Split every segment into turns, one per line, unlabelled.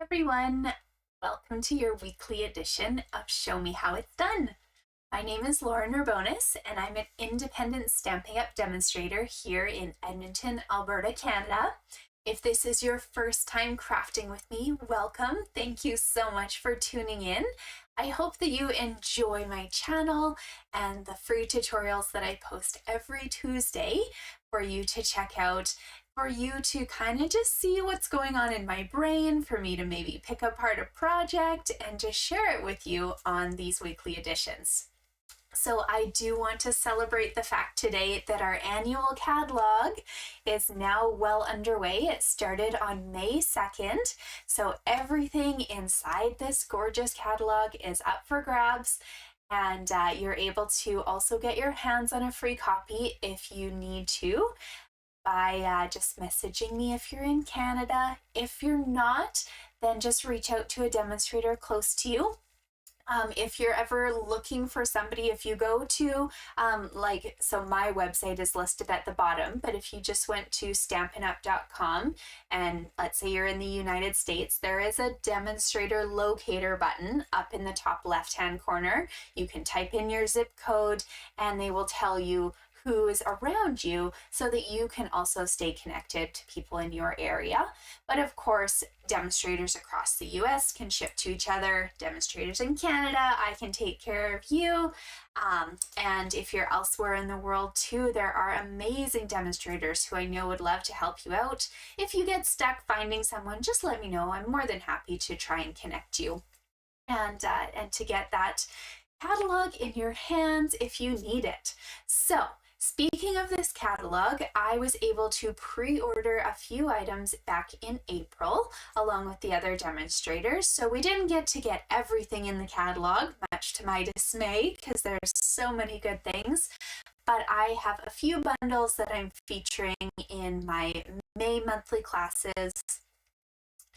Everyone, welcome to your weekly edition of Show Me How It's Done. My name is Lauren Urbonis, and I'm an independent Stampin' Up! Demonstrator here in Edmonton, Alberta, Canada. If this is your first time crafting with me, welcome. Thank you so much for tuning in. I hope that you enjoy my channel and the free tutorials that I post every Tuesday for you to check out, for you to kind of just see what's going on in my brain, for me to maybe pick apart a project and just share it with you on these weekly editions. So I do want to celebrate the fact today that our annual catalog is now well underway. It started on May 2nd, so everything inside this gorgeous catalog is up for grabs, and you're able to also get your hands on a free copy if you need to by just messaging me if you're in Canada. If you're not, then just reach out to a demonstrator close to you. If you're ever looking for somebody, if you go to, so my website is listed at the bottom, but if you just went to stampinup.com and let's say you're in the United States, there is a demonstrator locator button up in the top left-hand corner. You can type in your zip code and they will tell you who is around you so that you can also stay connected to people in your area. But of course, demonstrators across the US can ship to each other. Demonstrators in Canada, I can take care of you. And if you're elsewhere in the world too, there are amazing demonstrators who I know would love to help you out. If you get stuck finding someone, just let me know. I'm more than happy to try and connect you and to get that catalog in your hands if you need it. So, speaking of this catalog, I was able to pre-order a few items back in April along with the other demonstrators. So we didn't get to get everything in the catalog, much to my dismay, because there's so many good things. But I have a few bundles that I'm featuring in my May monthly classes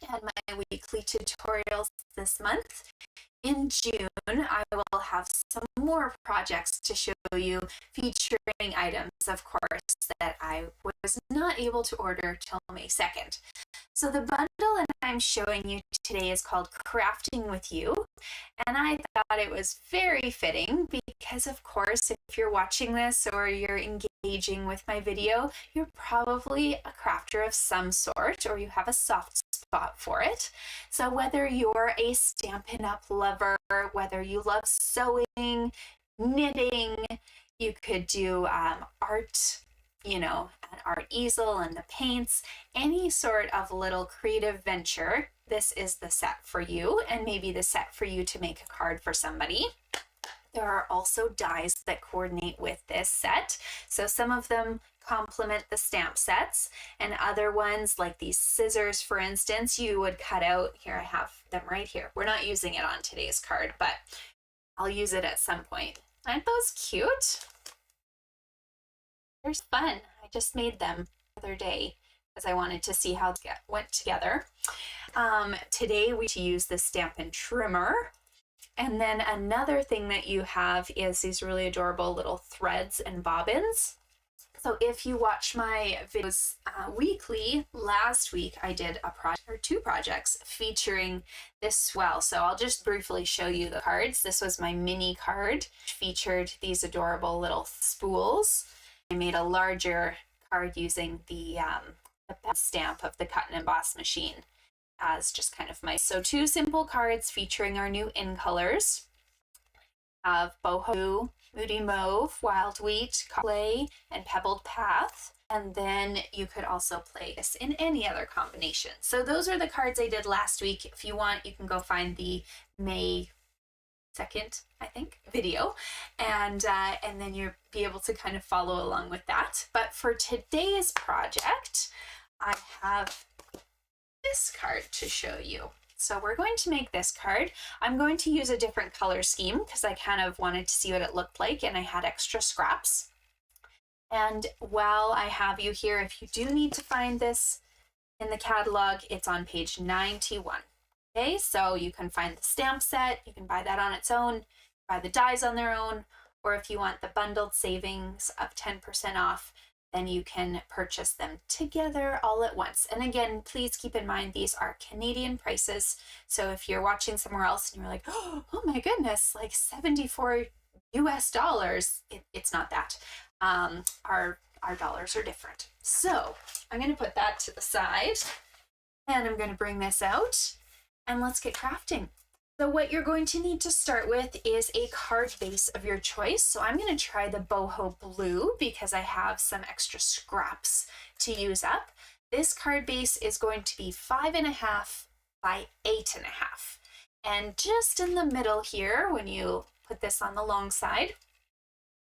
and my weekly tutorials this month. In June, I will have some more projects to show you featuring items, of course, that I was not able to order till May 2nd. So the bundle that I'm showing you today is called Crafting with You, and I thought it was very fitting because, of course, if you're watching this or you're engaging with my video, you're probably a crafter of some sort or you have a soft spot for it. So whether you're a Stampin' Up! Lover, whether you love sewing, knitting, you could do art, an art easel and the paints, any sort of little creative venture, this is the set for you, and maybe the set for you to make a card for somebody. There are also dies that coordinate with this set. So some of them complement the stamp sets, and other ones like these scissors, for instance, you would cut out. Here, I have them right here. We're not using it on today's card, but I'll use it at some point. Aren't those cute? They're fun. I just made them the other day because I wanted to see how they went together. Today we use the Stampin' Trimmer. And then another thing that you have is these really adorable little threads and bobbins. So if you watch my videos weekly, last week I did a project or two projects featuring this swell. So I'll just briefly show you the cards. This was my mini card, which featured these adorable little spools. I made a larger card using the stamp of the cut and emboss machine as just kind of so two simple cards featuring our new in colors of Boho, Moody Mauve, Wild Wheat, Clay, and Pebbled Path. And then you could also play this in any other combination. So those are the cards I did last week. If you want, you can go find the May 2nd, I think, video, and then you'll be able to kind of follow along with that. But for today's project, I have this card to show you. So we're going to make this card. I'm going to use a different color scheme because I kind of wanted to see what it looked like, and I had extra scraps. And while I have you here, if you do need to find this in the catalog, it's on page 91. Okay, so you can find the stamp set, you can buy that on its own, buy the dies on their own, or if you want the bundled savings of 10% off, then you can purchase them together all at once. And again, please keep in mind, these are Canadian prices. So if you're watching somewhere else and you're like, oh my goodness, like 74 US dollars, it's not that. Our dollars are different. So I'm going to put that to the side and I'm going to bring this out and let's get crafting. So what you're going to need to start with is a card base of your choice. So I'm going to try the Boho Blue because I have some extra scraps to use up. This card base is going to be 5.5 by 8.5. And just in the middle here, when you put this on the long side,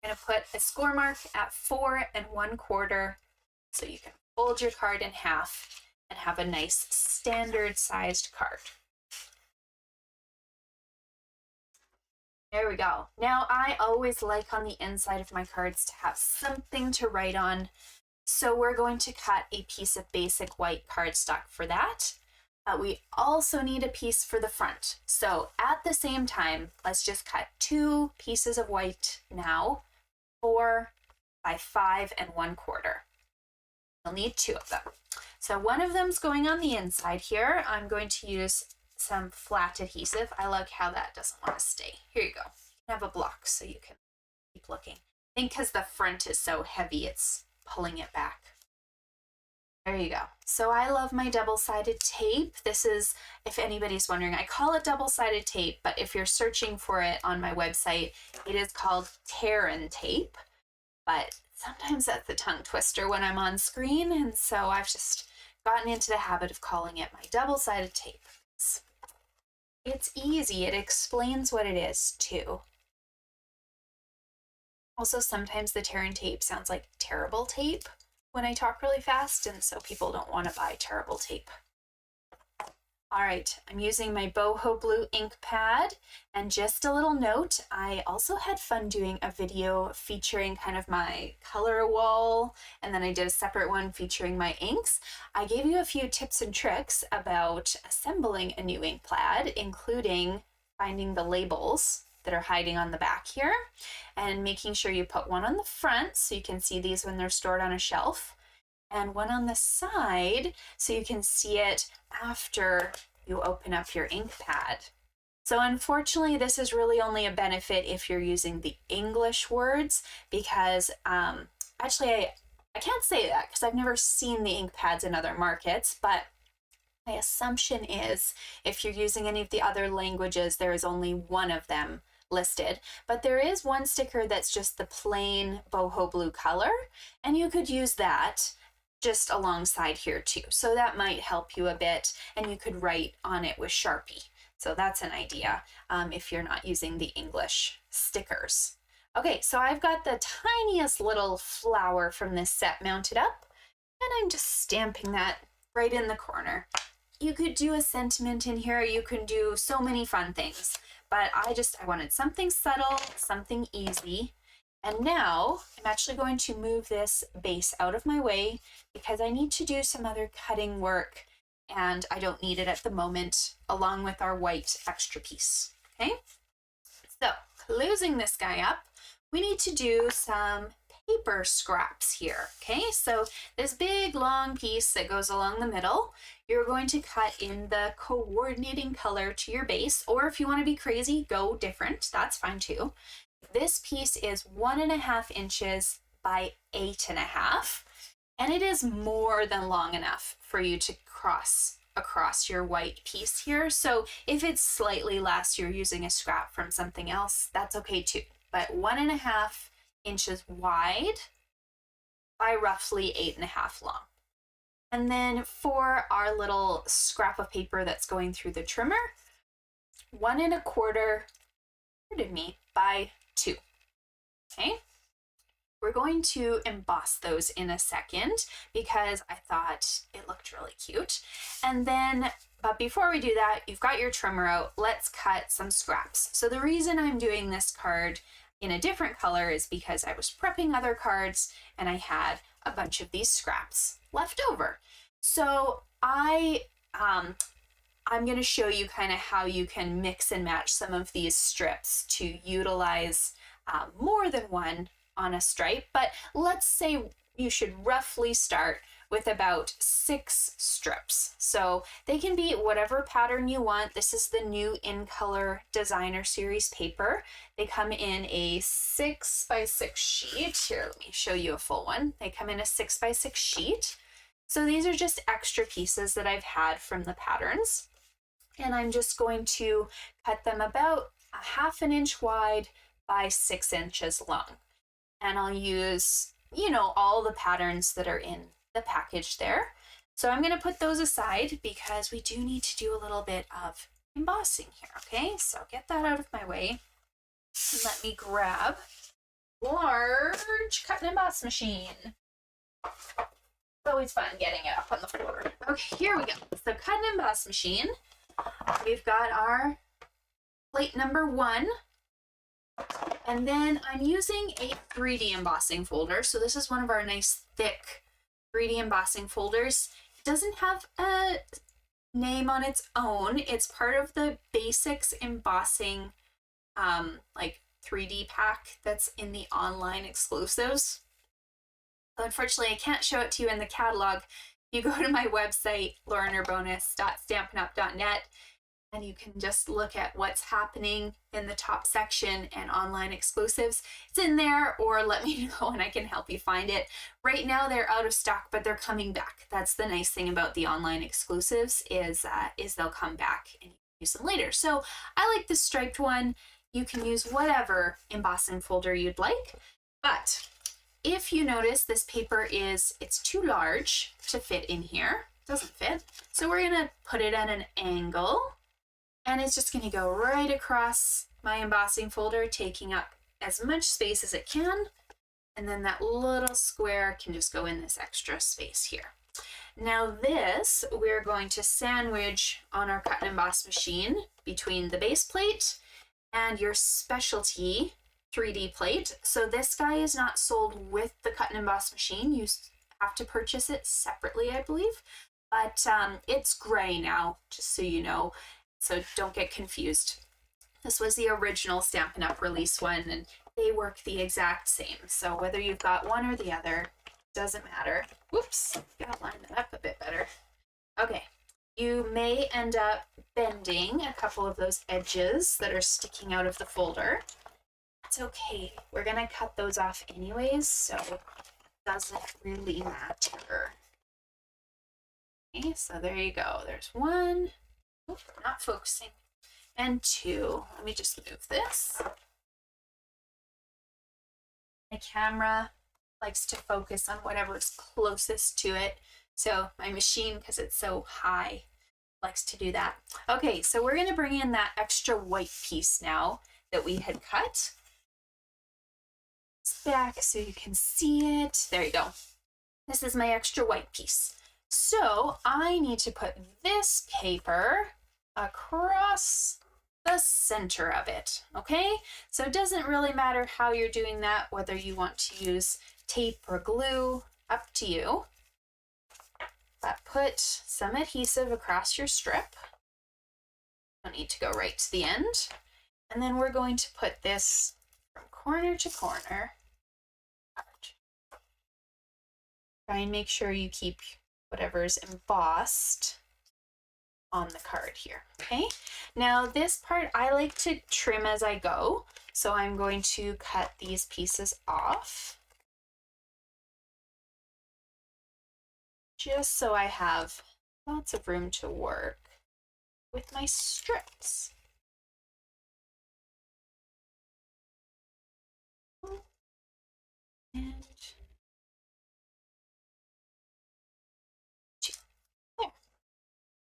I'm going to put a score mark at 4 1/4 so you can fold your card in half and have a nice standard sized card. There we go. Now I always like on the inside of my cards to have something to write on. So we're going to cut a piece of basic white cardstock for that. We also need a piece for the front. So at the same time, let's just cut 2 pieces of white now, 4 by 5 1/4. You'll need 2 of them. So one of them's going on the inside here. I'm going to use some flat adhesive. I like how that doesn't want to stay. Here you go. You can have a block so you can keep looking. I think because the front is so heavy, it's pulling it back. There you go. So I love my double-sided tape. This is, if anybody's wondering, I call it double-sided tape, but if you're searching for it on my website, it is called Terran tape. But sometimes that's a tongue twister when I'm on screen, and so I've just gotten into the habit of calling it my double-sided tape. It's easy. It explains what it is, too. Also, sometimes the Terran tape sounds like terrible tape when I talk really fast, and so people don't want to buy terrible tape. All right, I'm using my Boho Blue ink pad, and just a little note, I also had fun doing a video featuring kind of my color wall, and then I did a separate one featuring my inks. I gave you a few tips and tricks about assembling a new ink pad, including finding the labels that are hiding on the back here, and making sure you put one on the front so you can see these when they're stored on a shelf, and one on the side so you can see it after you open up your ink pad. So unfortunately, this is really only a benefit if you're using the English words, because actually I can't say that because I've never seen the ink pads in other markets, but my assumption is if you're using any of the other languages, there is only one of them listed, but there is one sticker that's just the plain Boho Blue color, and you could use that just alongside here too. So that might help you a bit, and you could write on it with Sharpie. So that's an idea if you're not using the English stickers. Okay, so I've got the tiniest little flower from this set mounted up, and I'm just stamping that right in the corner. You could do a sentiment in here, you can do so many fun things, but I wanted something subtle, something easy. And now I'm actually going to move this base out of my way because I need to do some other cutting work and I don't need it at the moment, along with our white extra piece, okay? So closing this guy up, we need to do some paper scraps here, okay? So this big long piece that goes along the middle, you're going to cut in the coordinating color to your base, or if you want to be crazy, go different, that's fine too. This piece is 1.5 inches by 8.5, and it is more than long enough for you to cross across your white piece here. So if it's slightly less, you're using a scrap from something else, that's okay too. But 1.5 inches wide by roughly 8.5 long. And then for our little scrap of paper that's going through the trimmer, 1 1/4, pardon me, by 2. Okay, we're going to emboss those in a second because I thought it looked really cute. And then, but before we do that, you've got your trimmer out, let's cut some scraps. So the reason I'm doing this card in a different color is because I was prepping other cards and I had a bunch of these scraps left over. So I'm going to show you kind of how you can mix and match some of these strips to utilize more than one on a stripe. But let's say you should roughly start with about 6 strips. So they can be whatever pattern you want. This is the new In Color Designer Series paper. They come in a 6x6 sheet. Here, let me show you a full one. They come in a 6x6 sheet. So these are just extra pieces that I've had from the patterns. And I'm just going to cut them about 1/2 inch wide by 6 inches long. And I'll use, you know, all the patterns that are in the package there. So I'm going to put those aside because we do need to do a little bit of embossing here, okay? So get that out of my way. And let me grab large cut and emboss machine. It's always fun getting it up on the floor. Okay, here we go. So cut and emboss machine. We've got our plate number 1. And then I'm using a 3D embossing folder. So this is one of our nice thick 3D embossing folders. It doesn't have a name on its own. It's part of the Basics Embossing like 3D pack that's in the online exclusives. So unfortunately, I can't show it to you in the catalog. You go to my website, laurenurbonus.stampinup.net, and you can just look at what's happening in the top section and online exclusives. It's in there, or let me know and I can help you find it. Right now they're out of stock, but they're coming back. That's the nice thing about the online exclusives is they'll come back and you can use them later. So I like this striped one. You can use whatever embossing folder you'd like, but if you notice this paper it's too large to fit in here. It doesn't fit. So we're gonna put it at an angle. And it's just going to go right across my embossing folder, taking up as much space as it can. And then that little square can just go in this extra space here. Now this, we're going to sandwich on our cut and emboss machine between the base plate and your specialty 3D plate. So this guy is not sold with the cut and emboss machine. You have to purchase it separately, I believe. But it's gray now, just so you know. So don't get confused. This was the original Stampin' Up! Release one, and they work the exact same. So whether you've got one or the other, doesn't matter. Whoops, gotta line that up a bit better. Okay, you may end up bending a couple of those edges that are sticking out of the folder. That's okay. We're gonna cut those off anyways, so it doesn't really matter. Okay, so there you go. There's 1. Oops, not focusing. And 2. Let me just move this. My camera likes to focus on whatever's closest to it. So my machine, because it's so high, likes to do that. Okay, so we're going to bring in that extra white piece now that we had cut. It's back so you can see it. There you go. This is my extra white piece. So I need to put this paper across the center of it, okay? So it doesn't really matter how you're doing that, whether you want to use tape or glue, up to you. But put some adhesive across your strip. Don't need to go right to the end. And then we're going to put this from corner to corner. Try and make sure you keep whatever's embossed on the card here, okay? Now this part I like to trim as I go, so I'm going to cut these pieces off just so I have lots of room to work with my strips. And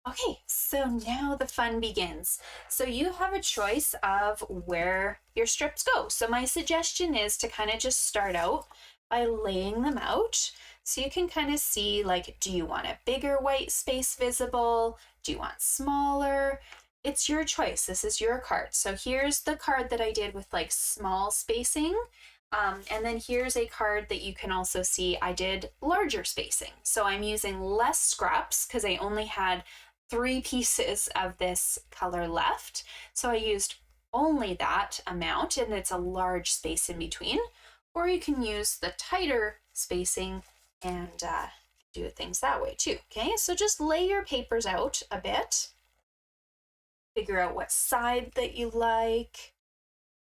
okay, so now the fun begins. So you have a choice of where your strips go. So my suggestion is to kind of just start out by laying them out. So you can kind of see, like, do you want a bigger white space visible? Do you want smaller? It's your choice. This is your card. So here's the card that I did with like small spacing. And then here's a card that you can also see I did larger spacing. So I'm using less scraps because I only had 3 pieces of this color left. So I used only that amount, and it's a large space in between. Or you can use the tighter spacing and do things that way too. Okay, so just lay your papers out a bit. Figure out what side that you like.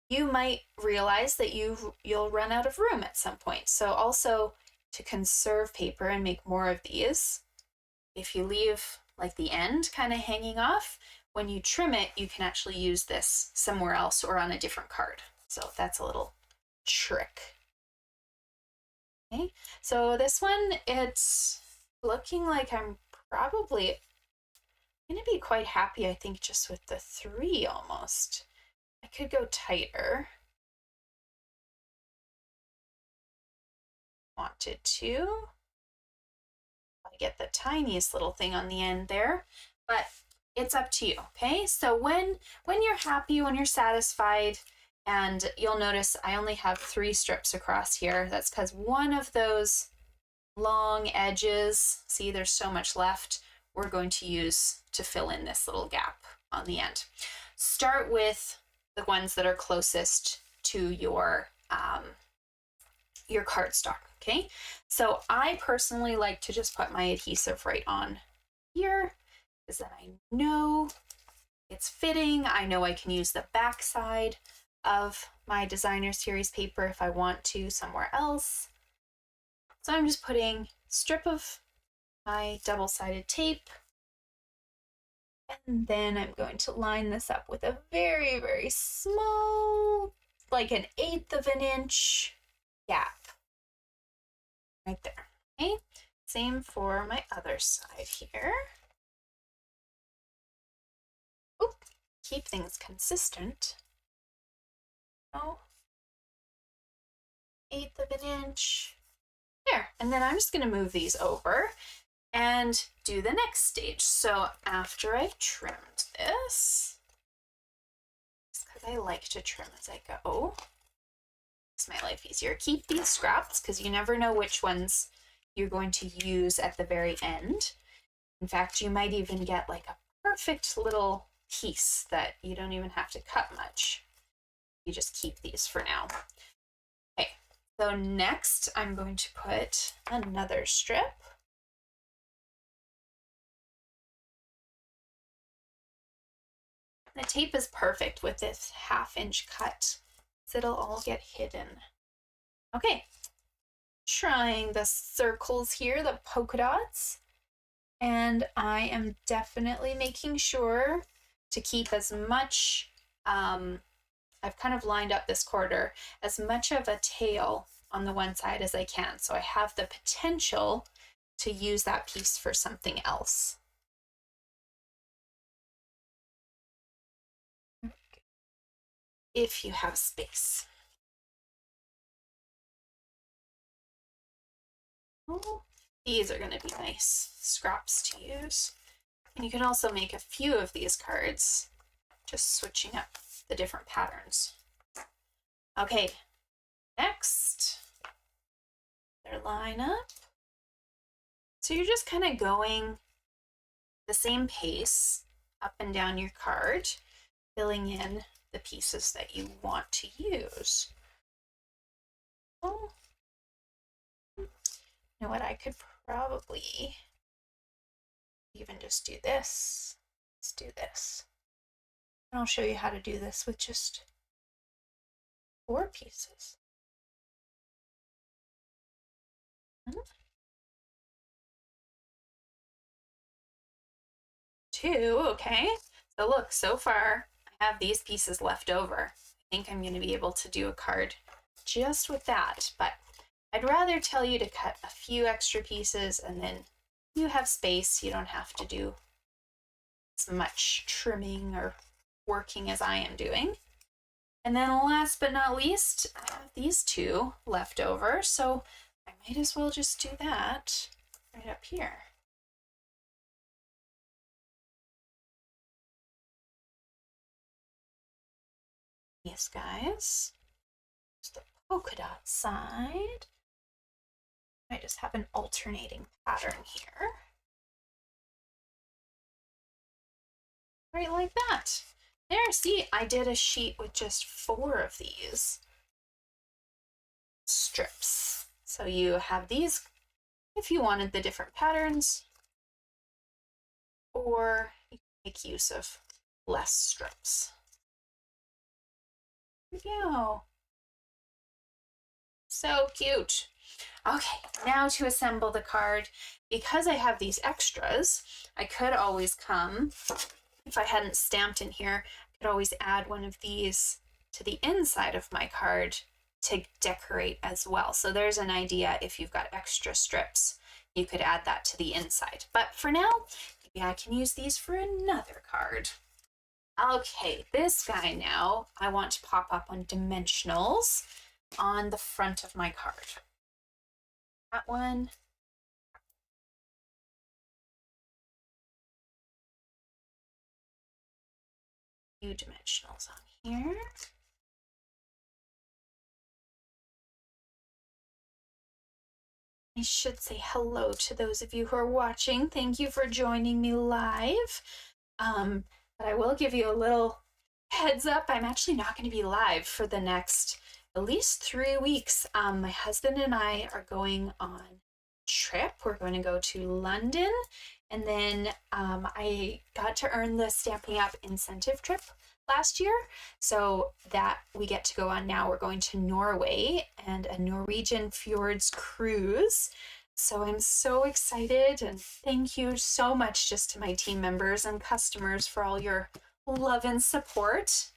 You might realize that you'll run out of room at some point. So also to conserve paper and make more of these, if you leave like the end kind of hanging off, when you trim it, you can actually use this somewhere else or on a different card. So that's a little trick. Okay, so this one, it's looking like I'm probably going to be quite happy, I think, just with the 3 almost. I could go tighter. Wanted to. I get the tiniest little thing on the end there, but it's up to you, okay? So when you're happy, when you're satisfied, and you'll notice I only have 3 strips across here. That's because one of those long edges, see there's so much left, we're going to use to fill in this little gap on the end. Start with the ones that are closest to your cardstock, okay? So I personally like to just put my adhesive right on here, because then I know it's fitting. I know I can use the back side of my designer series paper if I want to somewhere else. So I'm just putting a strip of my double-sided tape, and then I'm going to line this up with a very, very small, like an 1/8 of an inch gap right there. Okay, same for my other side here. Oop, keep things consistent. Oh, 1/8 of an inch. There, and then I'm just going to move these over and do the next stage. So after I've trimmed this, just because I like to trim as I go, makes my life easier. Keep these scraps because you never know which ones you're going to use at the very end. In fact, you might even get like a perfect little piece that you don't even have to cut much. You just keep these for now. Okay, so next I'm going to put another strip. The tape is perfect with this 1/2 inch cut, so it'll all get hidden. Okay, trying the circles here, the polka dots, and I am definitely making sure to keep as much, I've kind of lined up this quarter, as much of a tail on the one side as I can, so I have the potential to use that piece for something else. If you have space. Oh, these are going to be nice scraps to use. And you can also make a few of these cards, just switching up the different patterns. Okay, next, their line up. So you're just kind of going the same pace up and down your card, filling in the pieces that you want to use. Oh, you know what, I could probably even just do this. Let's do this. And I'll show you how to do this with just 4 pieces. 1, 2, okay. So look, so far I have these pieces left over. I think I'm going to be able to do a card just with that, but I'd rather tell you to cut a few extra pieces and then you have space. You don't have to do as much trimming or working as I am doing. And then last but not least, I have these 2 left over, so I might as well just do that right up here. These guys, just the polka dot side. I just have an alternating pattern here. Right like that. There, see, I did a sheet with just 4 of these strips. So you have these if you wanted the different patterns, or you can make use of less strips. There we go. So cute. Okay, now to assemble the card. Because I have these extras, I could always come, if I hadn't stamped in here, I could always add one of these to the inside of my card to decorate as well. So there's an idea. If you've got extra strips, you could add that to the inside. But for now, maybe I can use these for another card. Okay, this guy now I want to pop up on dimensionals on the front of my card. That one. Few dimensionals on here. I should say hello to those of you who are watching. Thank you for joining me live. But I will give you a little heads up. I'm actually not going to be live for the next at least 3 weeks. My husband and I are going on a trip. We're going to go to London, and then I got to earn the Stamping Up incentive trip last year, so that we get to go on now. We're going to Norway and a Norwegian fjords cruise. So I'm so excited, and thank you so much just to my team members and customers for all your love and support.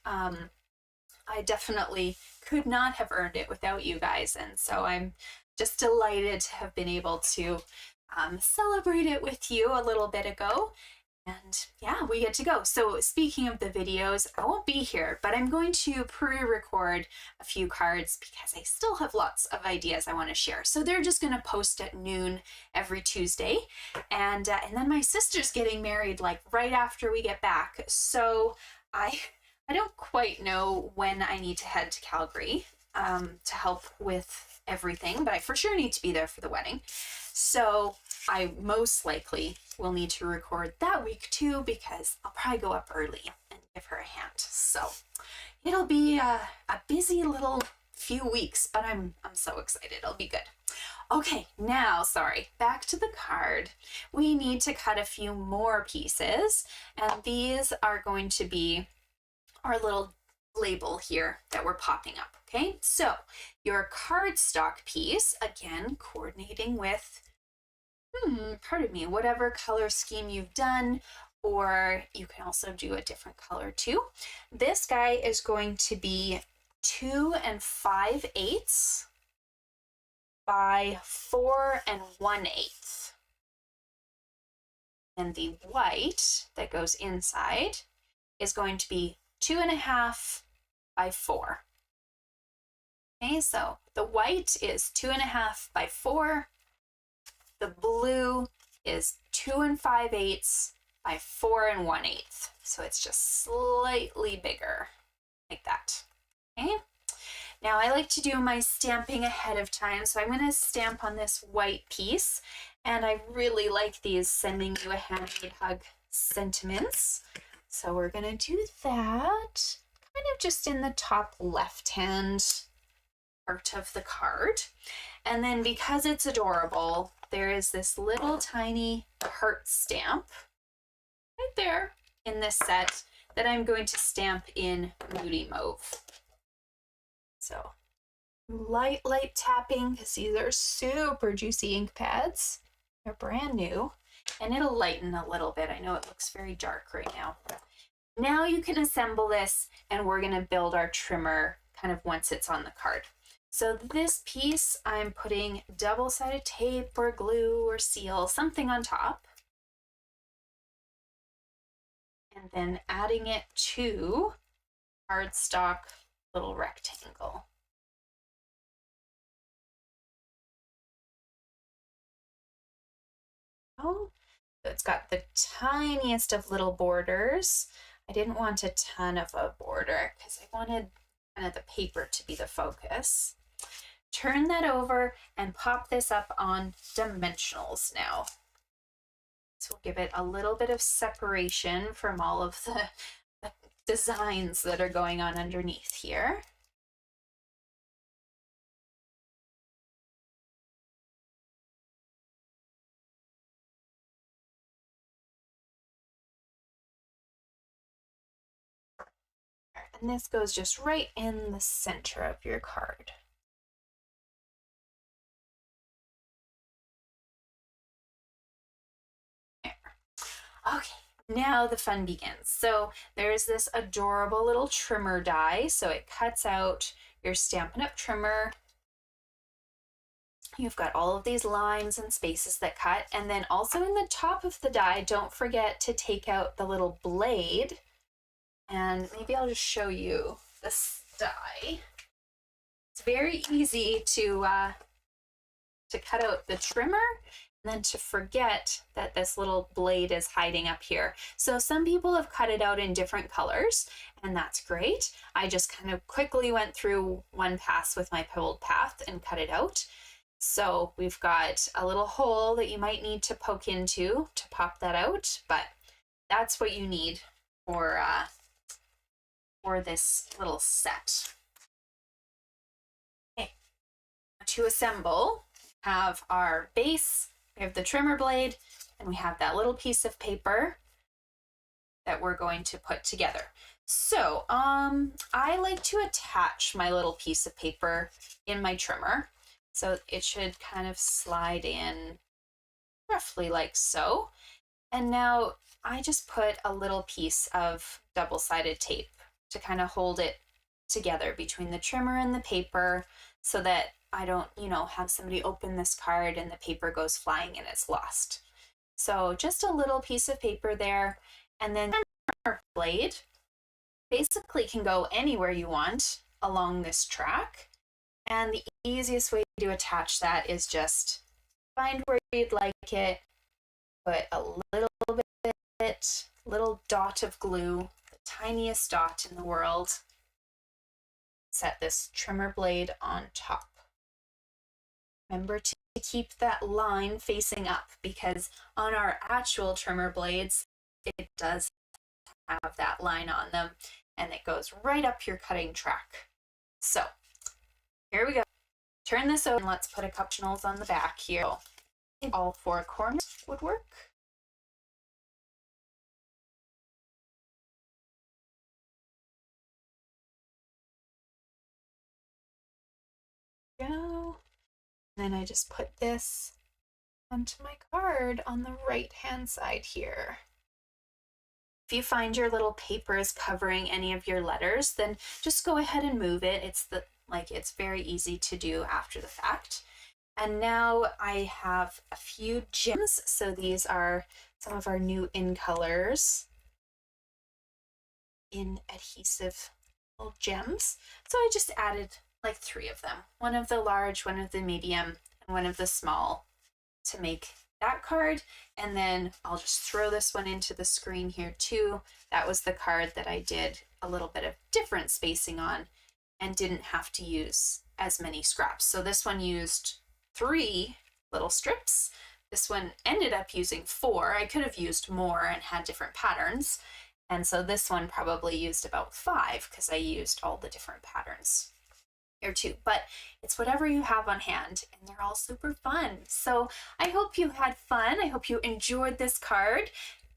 I definitely could not have earned it without you guys, and so I'm just delighted to have been able to celebrate it with you a little bit ago. And yeah, we get to go. So speaking of the videos, I won't be here, but I'm going to pre-record a few cards because I still have lots of ideas I want to share. So they're just going to post at noon every Tuesday. And then my sister's getting married like right after we get back. So I don't quite know when I need to head to Calgary to help with everything, but I for sure need to be there for the wedding. So I most likely will need to record that week too, because I'll probably go up early and give her a hand. So it'll be a busy little few weeks, but I'm so excited. It'll be good. Okay, now, sorry, back to the card. We need to cut a few more pieces, and these are going to be our little label here that we're popping up. Okay, so your cardstock piece, again, coordinating with pardon me, whatever color scheme you've done, or you can also do a different color too. This guy is going to be 2 5/8 by 4 1/8. And the white that goes inside is going to be 2 1/2 by 4. Okay, so the white is 2 1/2 by 4. The blue is 2 5/8 by 4 1/8. So it's just slightly bigger, like that. Okay. Now I like to do my stamping ahead of time, so I'm going to stamp on this white piece, and I really like these sending you a handmade hug sentiments. So we're going to do that kind of just in the top left-hand part of the card. And then because it's adorable, there is this little tiny heart stamp right there in this set that I'm going to stamp in Moody Mauve. So light tapping, because these are super juicy ink pads. They're brand new, and it'll lighten a little bit. I know it looks very dark right now. Now you can assemble this, and we're going to build our trimmer kind of once it's on the card. So this piece, I'm putting double-sided tape or glue or seal, something on top, and then adding it to cardstock little rectangle. Oh, so it's got the tiniest of little borders. I didn't want a ton of a border because I wanted kind of the paper to be the focus. Turn that over and pop this up on dimensionals now. So we'll give it a little bit of separation from all of the designs that are going on underneath here. And this goes just right in the center of your card. There. Okay, now the fun begins. So there's this adorable little trimmer die. So it cuts out your Stampin' Up! Trimmer. You've got all of these lines and spaces that cut. And then also in the top of the die, don't forget to take out the little blade. And maybe I'll just show you this die. It's very easy to cut out the trimmer and then to forget that this little blade is hiding up here. So some people have cut it out in different colors, and that's great. I just kind of quickly went through one pass with my Pebbled path and cut it out. So we've got a little hole that you might need to poke into to pop that out, but that's what you need for this little set. Okay, to assemble, we have our base, we have the trimmer blade, and we have that little piece of paper that we're going to put together. So I like to attach my little piece of paper in my trimmer. So it should kind of slide in roughly like so. And now I just put a little piece of double-sided tape to kind of hold it together between the trimmer and the paper so that I don't, have somebody open this card and the paper goes flying and it's lost. So just a little piece of paper there, and then the blade basically can go anywhere you want along this track. And the easiest way to attach that is just find where you'd like it, put a little dot of glue, the tiniest dot in the world, set this trimmer blade on top. Remember to keep that line facing up, because on our actual trimmer blades, it does have that line on them, and it goes right up your cutting track. So here we go. Turn this over and let's put a couple optionals on the back here. All four corners would work. Go. And then I just put this onto my card on the right hand side here. If you find your little paper is covering any of your letters, then just go ahead and move it. It's very easy to do after the fact. And now I have a few gems. So these are some of our new in colors in adhesive little gems. So I just added like 3 of them, one of the large, one of the medium, and one of the small to make that card. And then I'll just throw this one into the screen here too. That was the card that I did a little bit of different spacing on and didn't have to use as many scraps. So this one used 3 little strips. This one ended up using 4. I could have used more and had different patterns. And so this one probably used about 5 because I used all the different patterns here too. But it's whatever you have on hand, and they're all super fun. So I hope you had fun. I hope you enjoyed this card.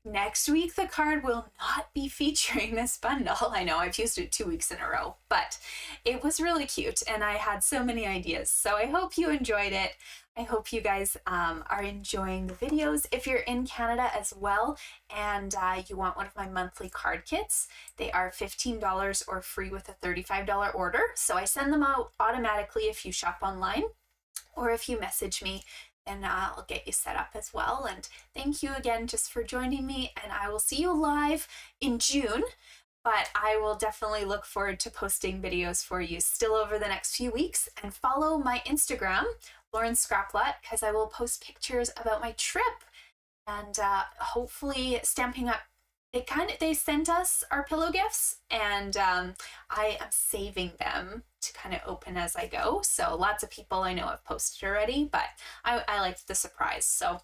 Next week, the card will not be featuring this bundle. I know I've used it 2 weeks in a row, but it was really cute and I had so many ideas. So I hope you enjoyed it. I hope you guys are enjoying the videos. If you're in Canada as well and you want one of my monthly card kits, they are $15 or free with a $35 order. So I send them out automatically if you shop online, or if you message me, and I'll get you set up as well. And thank you again just for joining me, and I will see you live in June, but I will definitely look forward to posting videos for you still over the next few weeks. And follow my Instagram, Lauren Scraplot, because I will post pictures about my trip and hopefully Stampin' Up. They sent us our pillow gifts, and I am saving them to kind of open as I go. So lots of people I know have posted already, but I liked the surprise. So,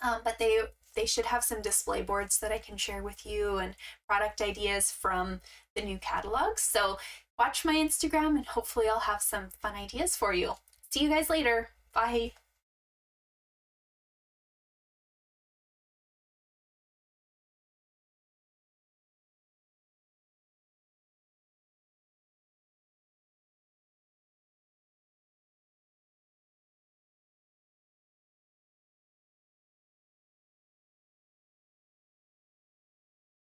but they should have some display boards that I can share with you and product ideas from the new catalogs. So watch my Instagram and hopefully I'll have some fun ideas for you. See you guys later. Bye.